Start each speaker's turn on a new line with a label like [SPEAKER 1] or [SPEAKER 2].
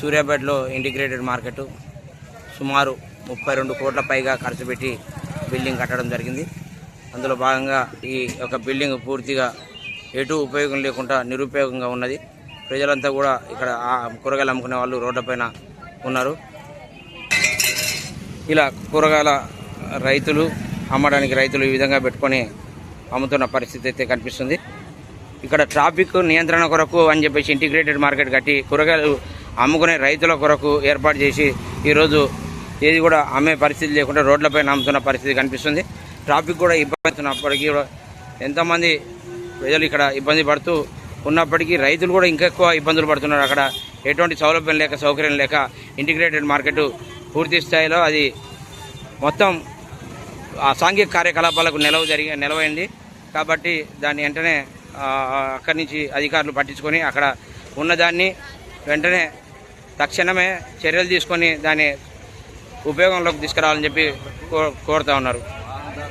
[SPEAKER 1] సూర్యాపేటలో integrated market సుమారు 32 కోట్ల పైగా ఖర్చు పెట్టి బిల్డింగ్ కట్టడం జరిగింది. అందులో భాగంగా ఈ యొక్క బిల్డింగ్ పూర్తిగా ఎటు ఉపయోగం లేకుండా నిరుపయోగంగా ఉన్నది. ప్రజలంతా కూడా ఇక్కడ కూరగాయలు అమ్ముకునే వాళ్ళు రోడ్లపైన ఉన్నారు. ఇలా కూరగాయల రైతులు అమ్మడానికి రైతులు ఈ విధంగా పెట్టుకొని అమ్ముతున్న పరిస్థితి అయితే కనిపిస్తుంది. ఇక్కడ ట్రాఫిక్ నియంత్రణ కొరకు అని చెప్పేసి ఇంటిగ్రేటెడ్ మార్కెట్ కట్టి కూరగాయలు అమ్ముకునే రైతుల కొరకు ఏర్పాటు చేసి ఈరోజు ఏది కూడా అమ్మే పరిస్థితి లేకుండా రోడ్లపైన అమ్ముతున్న పరిస్థితి కనిపిస్తుంది. ట్రాఫిక్ కూడా ఇబ్బంది ఉన్నప్పటికీ కూడా ఎంతోమంది ప్రజలు ఇక్కడ ఇబ్బంది పడుతూ ఉన్నప్పటికీ రైతులు కూడా ఇంకెక్కువ ఇబ్బందులు పడుతున్నారు. అక్కడ ఎటువంటి సౌలభ్యం లేక సౌకర్యం లేక ఇంటిగ్రేటెడ్ మార్కెట్ పూర్తి స్థాయిలో అది మొత్తం సాంఘిక కార్యకలాపాలకు నిలవైంది. కాబట్టి దాన్ని వెంటనే అక్కడి నుంచి అధికారులు పట్టించుకొని అక్కడ ఉన్నదాన్ని వెంటనే తక్షణమే చర్యలు తీసుకొని దాన్ని ఉపయోగంలోకి తీసుకురావాలని చెప్పి కోరుతా ఉన్నారు.